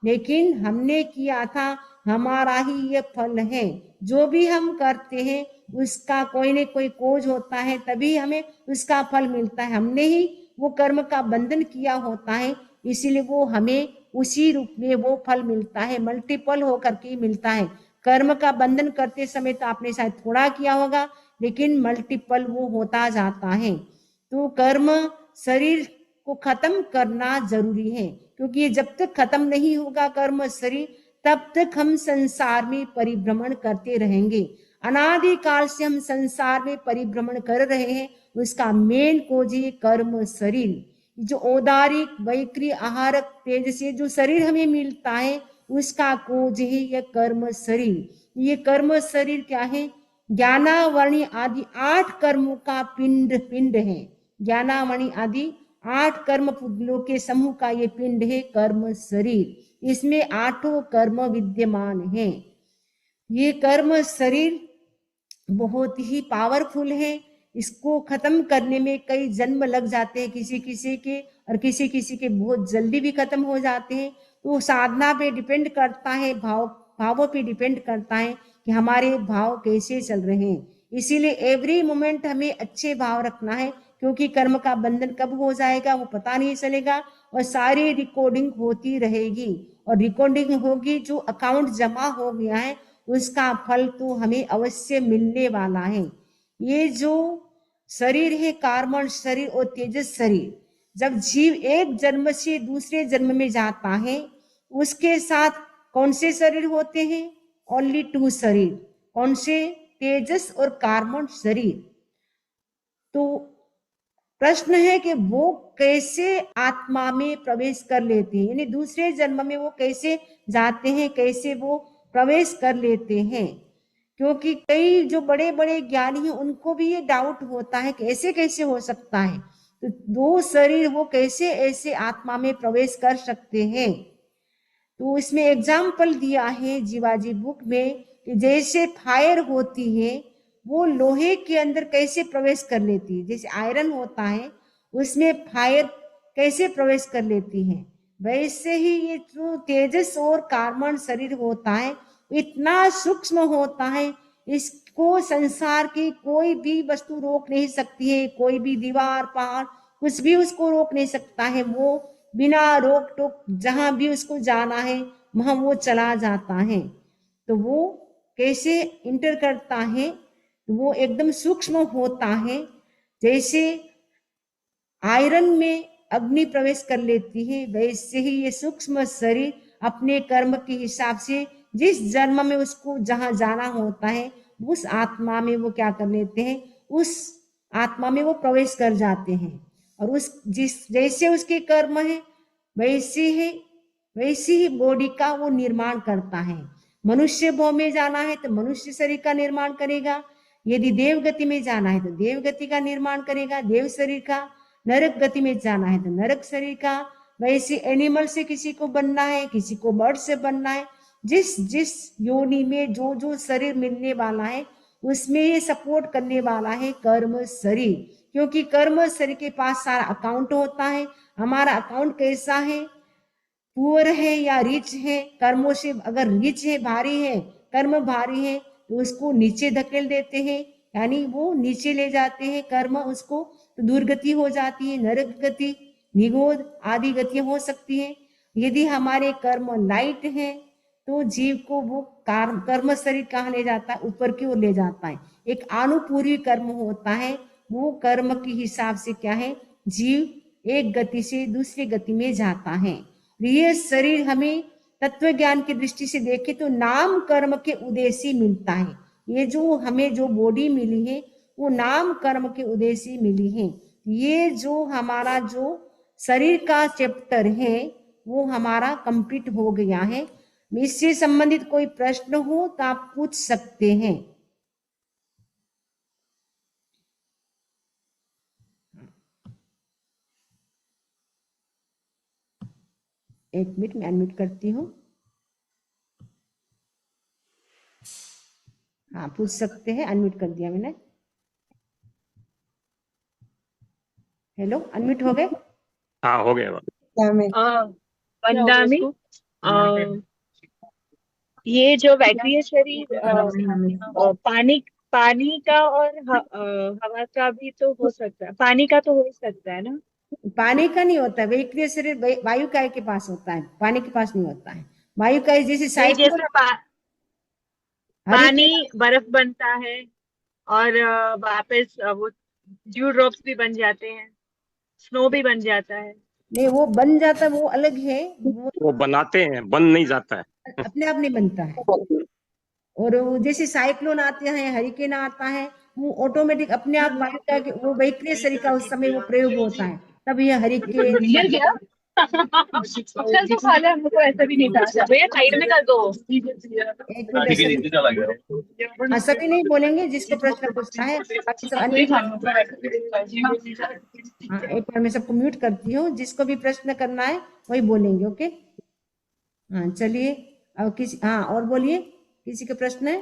लेकिन हमने किया था, हमारा ही ये फल है। जो भी हम करते हैं उसका कोई न कोई कोज होता है, तभी हमें उसका फल मिलता है। हमने ही वो कर्म का बंधन किया होता है, इसीलिए वो हमें उसी रूप में वो फल मिलता है, मल्टीपल होकर के मिलता है। कर्म का बंधन करते समय तो आपने शायद थोड़ा किया होगा, लेकिन मल्टीपल वो होता जाता है। तो कर्म शरीर को खत्म करना जरूरी है, क्योंकि ये जब तक खत्म नहीं होगा कर्म शरीर, तब तक हम संसार में परिभ्रमण करते रहेंगे। अनादि काल से हम संसार में परिभ्रमण कर रहे हैं। उसका मेन कोज है कर्म शरीर। जो औदारिक वैक्री आहारक तेज से जो शरीर हमें मिलता है, उसका कोज है यह कर्म शरीर। ये कर्म शरीर क्या है, ज्ञानावरणी आदि 8 कर्मों का पिंड पिंड है। ज्ञानावरणी आदि 8 कर्म पुतलों के समूह का ये पिंड है कर्म शरीर। इसमें 8 कर्म विद्यमान है। ये कर्म शरीर बहुत ही पावरफुल है। इसको खत्म करने में कई जन्म लग जाते हैं किसी किसी के, और किसी किसी के बहुत जल्दी भी खत्म हो जाते हैं। तो साधना पे डिपेंड करता है, भावों पे डिपेंड करता है कि हमारे भाव कैसे चल रहे हैं। इसीलिए एवरी मोमेंट हमें अच्छे भाव रखना है, क्योंकि कर्म का बंधन कब हो जाएगा वो पता नहीं चलेगा। और सारी रिकॉर्डिंग होती रहेगी, और रिकॉर्डिंग होगी, जो अकाउंट जमा हो गया है उसका फल तो हमें अवश्य मिलने वाला है। ये जो शरीर है, कार्बन शरीर और तेजस शरीर, जब जीव एक जन्म से दूसरे जन्म में जाता है, उसके साथ कौन से शरीर होते हैं, ओनली 2 शरीर। कौन से, तेजस और कार्बन शरीर। तो प्रश्न है कि वो कैसे आत्मा में प्रवेश कर लेते हैं, यानी दूसरे जन्म में वो कैसे जाते हैं, कैसे वो प्रवेश कर लेते हैं। क्योंकि कई जो बड़े बड़े ज्ञानी हैं उनको भी ये डाउट होता है कि ऐसे कैसे हो सकता है, तो 2 शरीर वो कैसे ऐसे आत्मा में प्रवेश कर सकते हैं। तो इसमें एग्जाम्पल दिया है जीवाजी बुक में कि जैसे फायर होती है, वो लोहे के अंदर कैसे प्रवेश कर लेती है। जैसे आयरन होता है, उसमें फायर कैसे प्रवेश कर लेती है, वैसे ही ये जो तेजस और कार्बन शरीर होता है इतना सूक्ष्म होता है, इसको संसार की कोई भी वस्तु रोक नहीं सकती है। कोई भी दीवार, पहाड़, कुछ भी उसको रोक नहीं सकता है। वो बिना रोक टोक जहां भी उसको जाना है वहां वो चला जाता है। तो वो कैसे इंटर करता है, वो एकदम सूक्ष्म होता है। जैसे आयरन में अग्नि प्रवेश कर लेती है, वैसे ही ये सूक्ष्म शरीर अपने कर्म के हिसाब से जिस जन्म में उसको जहां जाना होता है उस आत्मा में वो क्या कर लेते हैं, उस आत्मा में वो प्रवेश कर जाते हैं। और उस जिस जैसे उसके कर्म है वैसे ही बॉडी का वो निर्माण करता है। मनुष्य भाव में जाना है तो मनुष्य शरीर का निर्माण करेगा, यदि देव गति में जाना है तो देव गति का निर्माण करेगा, देव शरीर का। नरक गति में जाना है तो नरक शरीर का। वैसे एनिमल से किसी को बनना है, किसी को बर्ड से बनना है। जिस जिस योनि में जो जो शरीर मिलने वाला है उसमें ये सपोर्ट करने वाला है कर्म शरीर, क्योंकि कर्म शरीर के पास सारा अकाउंट होता है। हमारा अकाउंट कैसा है, पुअर है या रिच है। कर्मों से अगर रिच है, भारी है, कर्म भारी है तो उसको नीचे धकेल देते हैं, यानी वो नीचे ले जाते हैं कर्म उसको, तो दुर्गति हो जाती है, नरक गति, निगोद आदि गतियां हो सकती है। यदि हमारे कर्म लाइट है तो जीव को वो कर्म शरीर कहाँ ले जाता है, ऊपर की ओर ले जाता है। एक अनुपूर्वी कर्म होता है, वो कर्म के हिसाब से क्या है, जीव एक गति से दूसरी गति में जाता है। ये शरीर हमें तत्व ज्ञान की दृष्टि से देखे तो नाम कर्म के उद्देश्य मिलता है। ये जो हमें जो बॉडी मिली है वो नाम कर्म के उद्देश्य मिली है। ये जो हमारा जो शरीर का चैप्टर है वो हमारा कंप्लीट हो गया है। इससे संबंधित कोई प्रश्न हो तो आप पूछ सकते हैं। एक मिनट मैं अनम्यूट करती हूँ। हाँ पूछ सकते हैं, अनम्यूट कर दिया मैंने। हेलो, अनम्यूट हो गए? हाँ हो गया। वंदामी, ये जो वैक्रिय शरीर पानी पानी का और हवा का भी तो हो सकता है, पानी का तो हो ही सकता है ना? पानी का नहीं होता है, वैक्रिय शरीर वायु काय के पास होता है, पानी के पास नहीं होता है। वायु काय जैसे नहीं, साइक्लोन, जैसे पानी बर्फ बनता है और वापस वो ड्यू ड्रॉप्स भी बन जाते हैं, स्नो भी बन जाता है। नहीं वो बन जाता है, वो अलग है। वो बनाते हैं, बन नहीं जाता है, अपने आप नहीं बनता है। और जैसे साइक्लोन आते हैं, हरिकेन आता है, वो ऑटोमेटिक अपने आप वायु का वो वैक्रिय शरीर का उस समय वो प्रयोग होता है, तब ये हरिकेन। गिर गया चल तो खा ले, हमको ऐसा भी नहीं था भैया, साइड में कर दो। एक मिनट, हाँ सभी नहीं बोलेंगे, जिसको प्रश्न पूछना है बाकी सब अनम्यूट। हाँ एक बार मैं सबको म्यूट करती हूँ, जिसको भी प्रश्न करना है वही बोलेंगे। ओके हाँ चलिए, अब किसी, हाँ और बोलिए, किसी का प्रश्न है?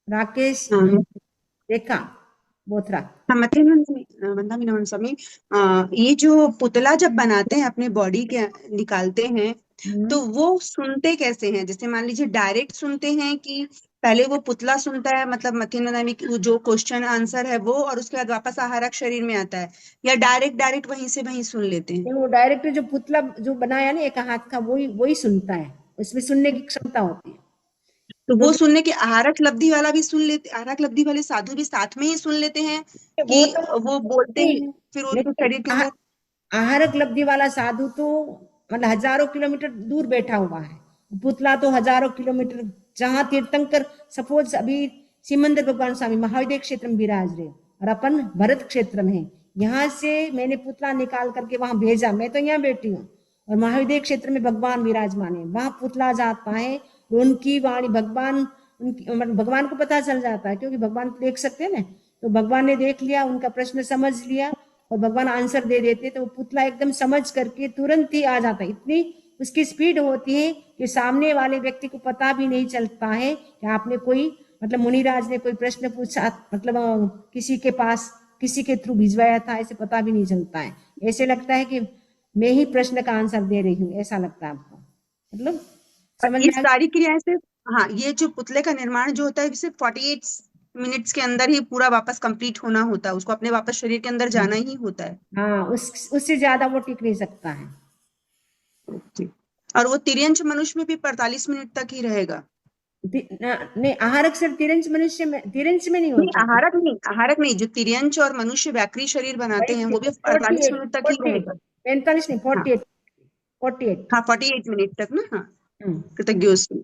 राकेश, रेखा, बोथरा। वंदना स्वामी, ये जो पुतला जब बनाते हैं अपने बॉडी के निकालते हैं तो वो सुनते कैसे हैं? जैसे मान लीजिए डायरेक्ट सुनते हैं कि पहले वो पुतला सुनता है, मतलब मथिनदामी जो क्वेश्चन आंसर है वो, और उसके बाद वापस आहारक शरीर में आता है, या डायरेक्ट वहीं से वहीं सुन लेते हैं? वो डायरेक्ट जो पुतला जो बनाया ना एक हाथ का, वही वही सुनता है, उसमें सुनने की क्षमता होती है। तो वो सुनने के आहारक लब्धि वाला भी सुन लेते, आहारक लब्धि वाले साधु भी साथ में ही सुन लेते हैं कि वो बोलते हैं फिर उनको शरीर के अंदर? आहारक लब्धि वाला साधु तो मतलब हजारों किलोमीटर दूर बैठा हुआ है, पुतला तो हजारों किलोमीटर, जहां तीर्थंकर सपोज अभी सिमंदर भगवान स्वामी महाविद्य क्षेत्र में विराज रहे और अपन भरत क्षेत्र में है, यहाँ से मैंने पुतला निकाल करके वहां भेजा, मैं तो यहाँ बैठी हूँ और महाविद्य क्षेत्र में भगवान विराजमान है, वहां पुतला जाता है, उनकी वाणी भगवान, भगवान को पता चल जाता है, क्योंकि भगवान देख सकते हैं ना, तो भगवान ने देख लिया, उनका प्रश्न समझ लिया और भगवान आंसर दे देते, तो वो पुतला एकदम समझ करके तुरंत ही आ जाता है। इतनी उसकी स्पीड होती है कि सामने वाले व्यक्ति को पता भी नहीं चलता है कि आपने कोई, मतलब मुनिराज ने कोई प्रश्न पूछा, मतलब किसी के पास किसी के थ्रू भिजवाया था, ऐसे पता भी नहीं चलता है। ऐसे लगता है कि मैं ही प्रश्न का आंसर दे रही हूँ, ऐसा लगता है आपको, मतलब समझ ये में सारी क्रियाएं सिर्फ, हाँ, ये जो पुतले का निर्माण जो होता है सिर्फ 48 मिनट्स के अंदर ही पूरा वापस कंप्लीट होना होता है, उसको अपने वापस शरीर के अंदर जाना ही होता है? हाँ उससे ज्यादा वो टिक नहीं सकता है। ओके। और वो तिर्यंच मनुष्य में भी 45 मिनट तक ही रहेगा? नहीं, आहारक शरीर तिर्यंच में नहीं नहीं, होता। आहारक नहीं, जो तिर्यंच और मनुष्य व्याकृत शरीर बनाते हैं वो भी 45 मिनट तक ही रहेगा? 45 नहीं, हाँ 48। हाँ, 48 मिनट तक ना। हाँ, हम्म, कृतज्ञ से।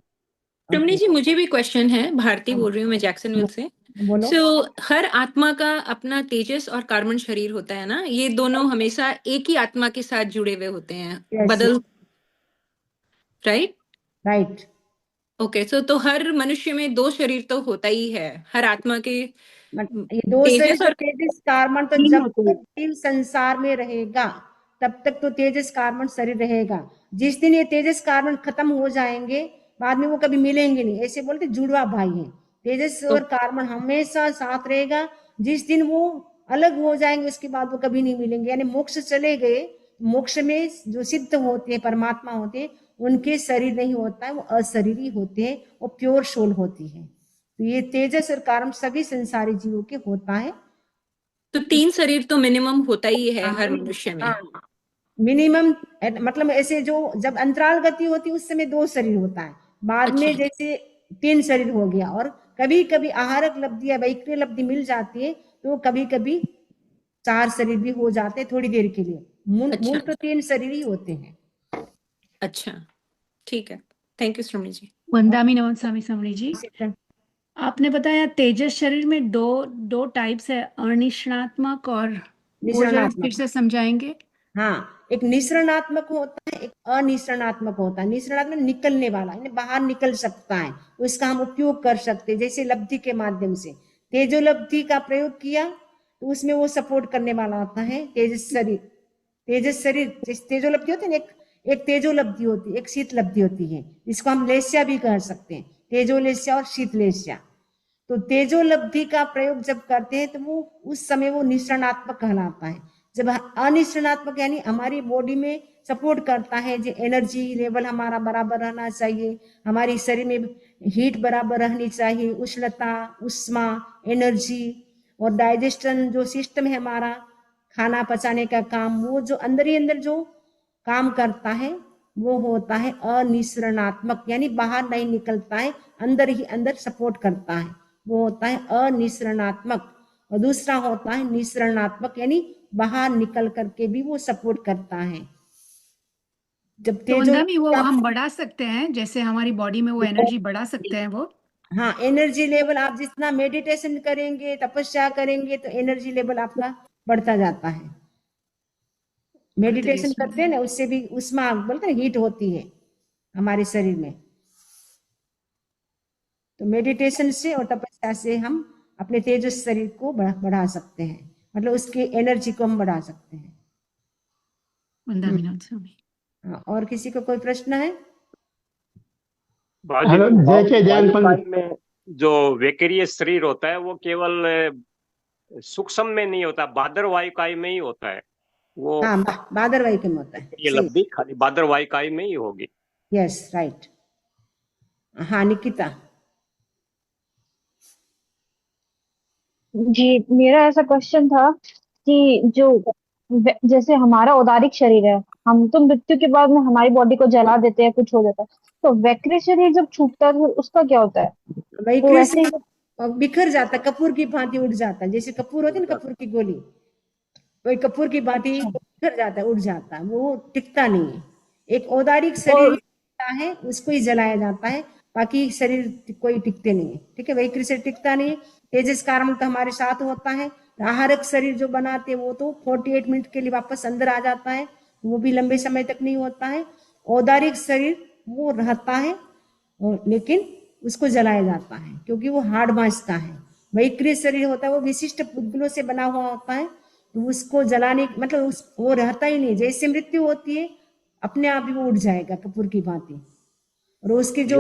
रमणी जी, मुझे भी क्वेश्चन है। भारती बोल रही हूँ मैं, जैक्सनविल से। बोलो। हर आत्मा का अपना तेजस और कार्बन शरीर होता है ना, ये दोनों हमेशा एक ही आत्मा के साथ जुड़े हुए होते हैं, Yes, राइट? राइट। ओके, तो हर मनुष्य में 2 शरीर तो होता ही है, हर आत्मा के ये दो शरीर तेजस तो और तेजस कार्बन तो 3 जब होते तक हैं। जीव संसार में रहेगा तब तक तो तेजस कार्बन शरीर रहेगा। जिस दिन ये तेजस कार्बन खत्म हो जाएंगे, बाद में वो कभी मिलेंगे नहीं। ऐसे बोलते जुड़वा भाई हैं, तेजस और कार्बन हमेशा साथ रहेगा। जिस दिन वो अलग हो जाएंगे उसके बाद वो कभी नहीं मिलेंगे, यानी मोक्ष चले गए। मोक्ष में जो सिद्ध होते हैं, परमात्मा होते हैं, उनके शरीर नहीं होता है, वो अशरीरी होते हैं, वो प्योर सोल होती है। तो ये तेजस और कार्बन सभी संसारी जीवों के होता है। तो 3 शरीर तो मिनिमम होता ही है हर मनुष्य में। मिनिमम, मतलब ऐसे जो जब अंतराल गति होती है उस समय 2 शरीर होता है, बाद में अच्छा। जैसे 3 शरीर हो गया। और कभी कभी आहारक लब्धि या वैक्रिय लब्धि मिल जाती है तो कभी कभी 4 शरीर भी हो जाते हैं थोड़ी देर के लिए। मूल तो 3 शरीर ही होते हैं। अच्छा, ठीक है। थैंक यू रमणी जी। वंदामी नमन स्वामी समरी जी, शिक्षण। आपने बताया तेजस शरीर में दो टाइप्स है, अनिष्णात्मक और वो जरा निसरणात्मक। फिर से समझाएंगे? हाँ, एक निसरणात्मक होता है, एक अनिसरणात्मक होता है। निसरणात्मक निकलने वाला, यानी बाहर निकल सकता है, उसका हम उपयोग कर सकते हैं, जैसे लब्धि के माध्यम से तेजो लब्धि का प्रयोग किया तो उसमें वो सपोर्ट करने वाला होता है तेजस शरीर। तेजस शरीर जैसे तेजो लब्धि होती है ना, एक तेजो लब्धि होती है, एक शीत लब्धि होती है, इसको हम लेस्या भी कर सकते हैं, तेजो लेस्या और शीत लेस्या। तो तेजो लब्धि का प्रयोग जब करते हैं तो वो उस समय वो निसरणात्मक कहलाता है। जब अनिसरणात्मक यानी हमारी बॉडी में सपोर्ट करता है, जो एनर्जी लेवल हमारा बराबर रहना चाहिए, हमारी शरीर में हीट बराबर रहनी चाहिए, उष्णता, उष्मा, एनर्जी और डाइजेशन जो सिस्टम है हमारा, खाना पचाने का काम, वो जो अंदर ही अंदर जो काम करता है वो होता है अनिसरणात्मक, यानी बाहर नहीं निकलता है, अंदर ही अंदर सपोर्ट करता है, वो होता है अनिसरणात्मक। और दूसरा होता है निसरणात्मक, यानी बाहर निकल करके भी वो सपोर्ट करता है। जब तो तेजो वंदामी, वो हम बढ़ा सकते हैं, जैसे हमारी बॉडी में वो एनर्जी बढ़ा सकते हैं वो? हाँ, एनर्जी लेवल आप जितना मेडिटेशन करेंगे, तपस्या करेंगे तो एनर्जी लेवल आपका बढ़ता जाता है। मेडिटेशन करते हैं ना, उससे भी उष्मा बोलते हैं, हीट होती है हमारे शरीर में। तो मेडिटेशन से और तपस्या से हम अपने तेजस शरीर को बढ़ा सकते हैं, मतलब उसकी एनर्जी को हम बढ़ा सकते हैं। वंदामी नमन स्वामी। हाँ, और किसी को कोई प्रश्न है? हेलो, जय जैन वायु पंडित। में जो वैकेरिय शरीर होता है वो केवल सूक्ष्म में नहीं होता, बादर वायुकाय में ही होता है वो। हाँ, बादर वायु में होता है। ये लब्धि खाली बादर वायुकाय में ही होगी। Yes, right. हाँ, निकिता। जी, मेरा ऐसा क्वेश्चन था कि जो जैसे हमारा औदारिक शरीर है, हम तो मृत्यु के बाद में हमारी बॉडी को जला देते हैं, कुछ हो जाता है, तो वैक्रिय शरीर जब छूटता है तो उसका क्या होता है? वो वैसे ही बिखर जाता है, कपूर की भांति उड़ जाता है। जैसे कपूर होती है ना, कपूर की गोली, वही कपूर की भांति अच्छा। बिखर जाता है, उड़ जाता है, वो टिकता नहीं है। एक औदारिक शरीर और ही टिकता है, उसको ही जलाया जाता है, बाकी शरीर कोई टिकते नहीं है। ठीक है, वही शरीर टिकता नहीं है। तेजस कार्बन तो हमारे साथ होता है। आहारक शरीर जो बनाते हैं वो तो 48 मिनट के लिए वापस अंदर आ जाता है, वो भी लंबे समय तक नहीं होता है। औदारिक शरीर वो रहता है, लेकिन उसको जलाया जाता है क्योंकि वो हार्ड मास का है। वैक्रिय शरीर होता है वो विशिष्ट पुद्गलों से बना हुआ होता है, तो उसको जलाने मतलब वो रहता ही नहीं। जैसे मृत्यु होती है अपने आप ही वो उड़ जाएगा कपूर की भांति। और उसकी जो